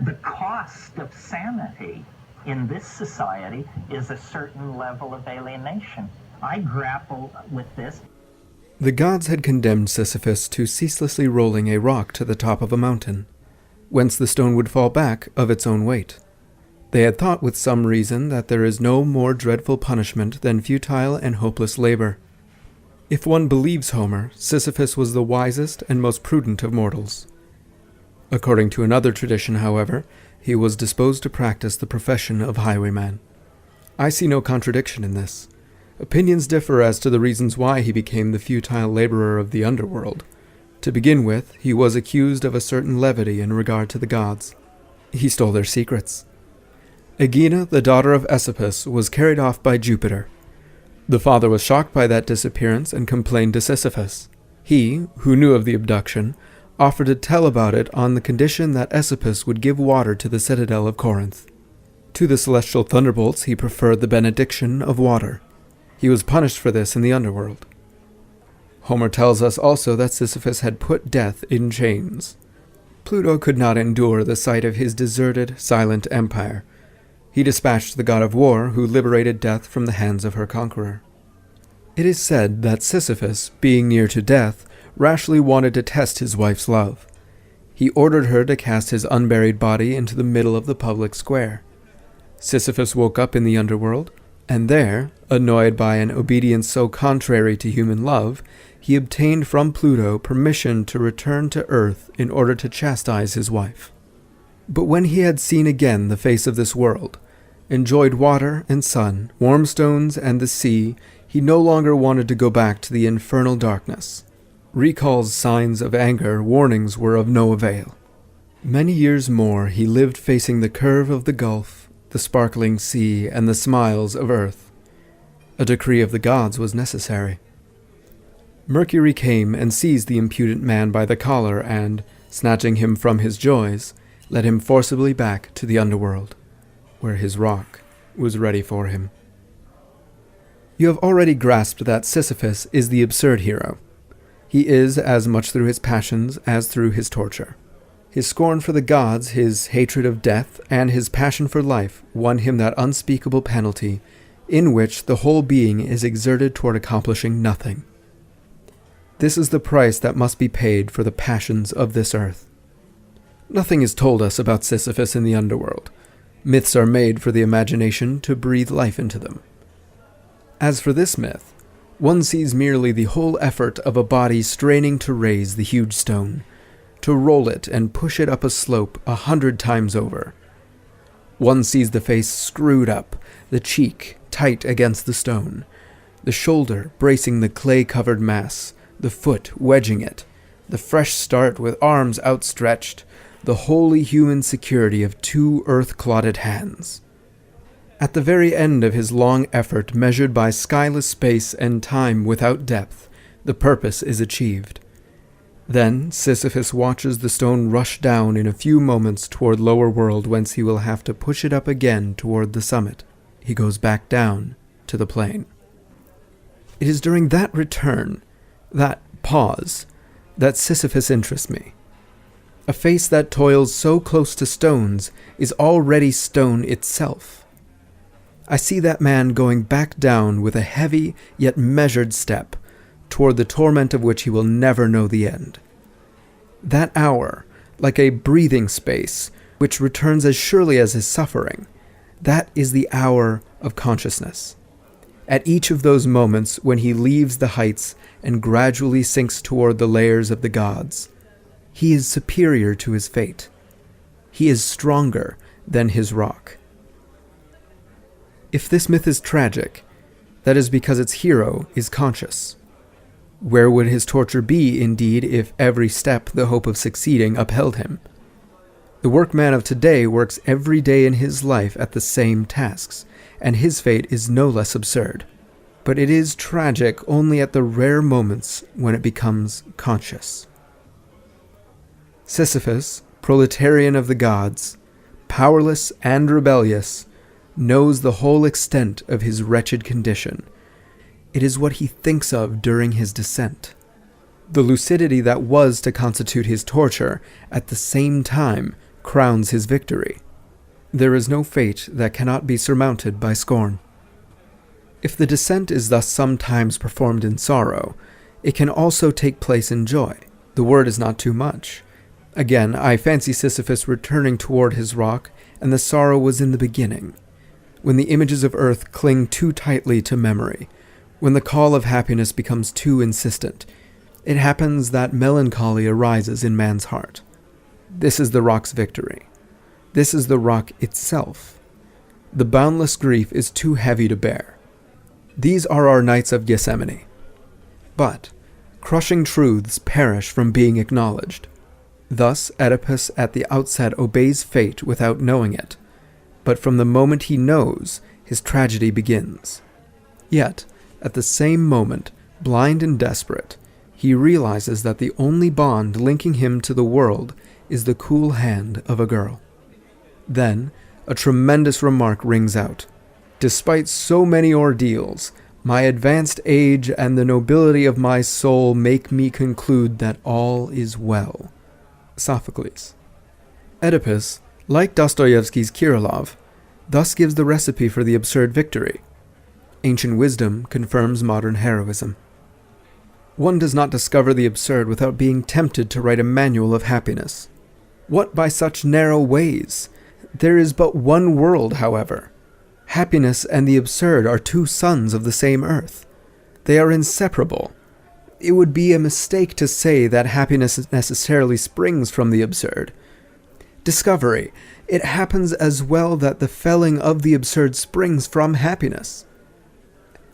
The cost of sanity in this society is a certain level of alienation. I grapple with this. The gods had condemned Sisyphus to ceaselessly rolling a rock to the top of a mountain, whence the stone would fall back of its own weight. They had thought with some reason that there is no more dreadful punishment than futile and hopeless labor. If one believes Homer, Sisyphus was the wisest and most prudent of mortals. According to another tradition, however, he was disposed to practice the profession of highwayman. I see no contradiction in this. Opinions differ as to the reasons why he became the futile laborer of the underworld. To begin with, he was accused of a certain levity in regard to the gods. He stole their secrets. Aegina, the daughter of Asopus, was carried off by Jupiter. The father was shocked by that disappearance and complained to Sisyphus. He, who knew of the abduction, offered to tell about it on the condition that Asopus would give water to the citadel of Corinth. To the celestial thunderbolts he preferred the benediction of water. He was punished for this in the underworld. Homer tells us also that Sisyphus had put death in chains. Pluto could not endure the sight of his deserted, silent empire. He dispatched the god of war, who liberated death from the hands of her conqueror. It is said that Sisyphus, being near to death, rashly wanted to test his wife's love. He ordered her to cast his unburied body into the middle of the public square. Sisyphus woke up in the underworld, and there, annoyed by an obedience so contrary to human love, he obtained from Pluto permission to return to earth in order to chastise his wife. But when he had seen again the face of this world, enjoyed water and sun, warm stones and the sea, he no longer wanted to go back to the infernal darkness. Recall's signs of anger, warnings were of no avail. Many years more he lived facing the curve of the gulf, the sparkling sea, and the smiles of earth. A decree of the gods was necessary. Mercury came and seized the impudent man by the collar and, snatching him from his joys, led him forcibly back to the underworld, where his rock was ready for him. You have already grasped that Sisyphus is the absurd hero. He is as much through his passions as through his torture. His scorn for the gods, his hatred of death, and his passion for life won him that unspeakable penalty in which the whole being is exerted toward accomplishing nothing. This is the price that must be paid for the passions of this earth. Nothing is told us about Sisyphus in the underworld. Myths are made for the imagination to breathe life into them. As for this myth, one sees merely the whole effort of a body straining to raise the huge stone, to roll it and push it up a slope 100 times over. One sees the face screwed up, the cheek tight against the stone, the shoulder bracing the clay-covered mass, the foot wedging it, the fresh start with arms outstretched, the wholly human security of 2 earth-clotted hands. At the very end of his long effort measured by skyless space and time without depth, the purpose is achieved. Then Sisyphus watches the stone rush down in a few moments toward lower world, whence he will have to push it up again toward the summit. He goes back down to the plain. It is during that return, that pause, that Sisyphus interests me. A face that toils so close to stones is already stone itself. I see that man going back down with a heavy yet measured step, toward the torment of which he will never know the end. That hour, like a breathing space, which returns as surely as his suffering, that is the hour of consciousness. At each of those moments when he leaves the heights and gradually sinks toward the layers of the gods, he is superior to his fate. He is stronger than his rock. If this myth is tragic, that is because its hero is conscious. Where would his torture be, indeed, if every step the hope of succeeding upheld him? The workman of today works every day in his life at the same tasks, and his fate is no less absurd. But it is tragic only at the rare moments when it becomes conscious. Sisyphus, proletarian of the gods, powerless and rebellious, knows the whole extent of his wretched condition. It is what he thinks of during his descent. The lucidity that was to constitute his torture, at the same time, crowns his victory. There is no fate that cannot be surmounted by scorn. If the descent is thus sometimes performed in sorrow, it can also take place in joy. The word is not too much. Again, I fancy Sisyphus returning toward his rock, and the sorrow was in the beginning. When the images of earth cling too tightly to memory, when the call of happiness becomes too insistent, it happens that melancholy arises in man's heart. This is the rock's victory. This is the rock itself. The boundless grief is too heavy to bear. These are our nights of Gethsemane. But crushing truths perish from being acknowledged. Thus Oedipus at the outset obeys fate without knowing it, but from the moment he knows, his tragedy begins. Yet, at the same moment, blind and desperate, he realizes that the only bond linking him to the world is the cool hand of a girl. Then, a tremendous remark rings out. Despite so many ordeals, my advanced age and the nobility of my soul make me conclude that all is well. Sophocles. Oedipus, like Dostoevsky's Kirillov, thus gives the recipe for the absurd victory. Ancient wisdom confirms modern heroism. One does not discover the absurd without being tempted to write a manual of happiness. What by such narrow ways? There is but one world, however. Happiness and the absurd are two sons of the same earth. They are inseparable. It would be a mistake to say that happiness necessarily springs from the absurd. Discovery. It happens as well that the felling of the absurd springs from happiness.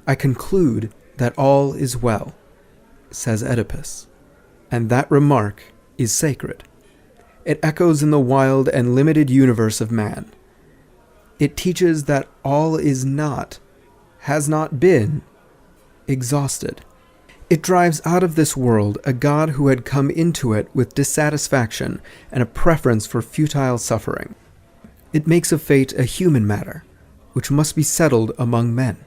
I conclude that all is well, says Oedipus, and that remark is sacred. It echoes in the wild and limited universe of man. It teaches that all is not, has not been, exhausted. It drives out of this world a God who had come into it with dissatisfaction and a preference for futile suffering. It makes of fate a human matter, which must be settled among men.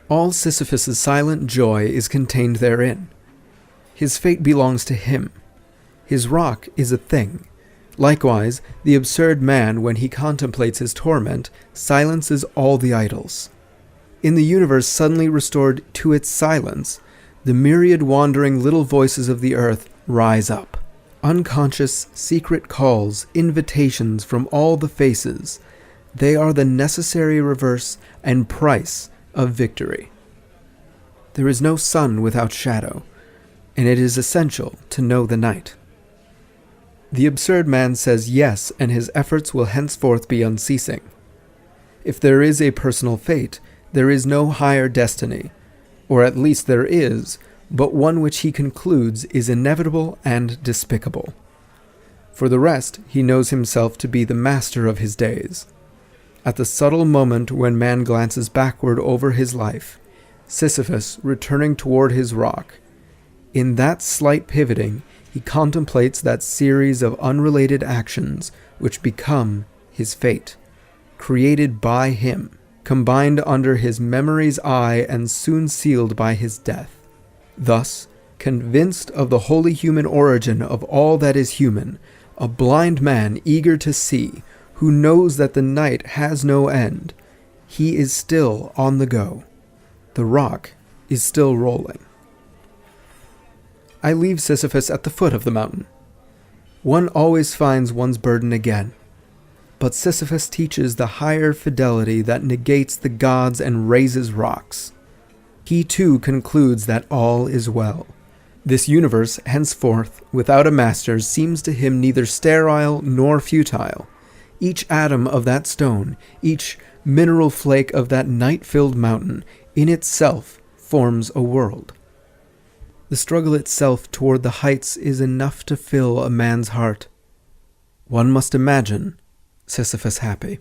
All Sisyphus's silent joy is contained therein. His fate belongs to him. His rock is a thing. Likewise, the absurd man, when he contemplates his torment, silences all the idols. In the universe suddenly restored to its silence, the myriad wandering little voices of the earth rise up. Unconscious, secret calls, invitations from all the faces. They are the necessary reverse and price of victory. There is no sun without shadow, and it is essential to know the night. The absurd man says yes, and his efforts will henceforth be unceasing. If there is a personal fate, there is no higher destiny, or at least there is, but one which he concludes is inevitable and despicable. For the rest, he knows himself to be the master of his days. At the subtle moment when man glances backward over his life, Sisyphus returning toward his rock, in that slight pivoting, he contemplates that series of unrelated actions which become his fate, created by him, combined under his memory's eye and soon sealed by his death. Thus, convinced of the wholly human origin of all that is human, a blind man eager to see, who knows that the night has no end, he is still on the go. The rock is still rolling. I leave Sisyphus at the foot of the mountain. One always finds one's burden again. But Sisyphus teaches the higher fidelity that negates the gods and raises rocks. He too concludes that all is well. This universe, henceforth, without a master, seems to him neither sterile nor futile. Each atom of that stone, each mineral flake of that night-filled mountain, in itself forms a world. The struggle itself toward the heights is enough to fill a man's heart. One must imagine Sisyphus happy.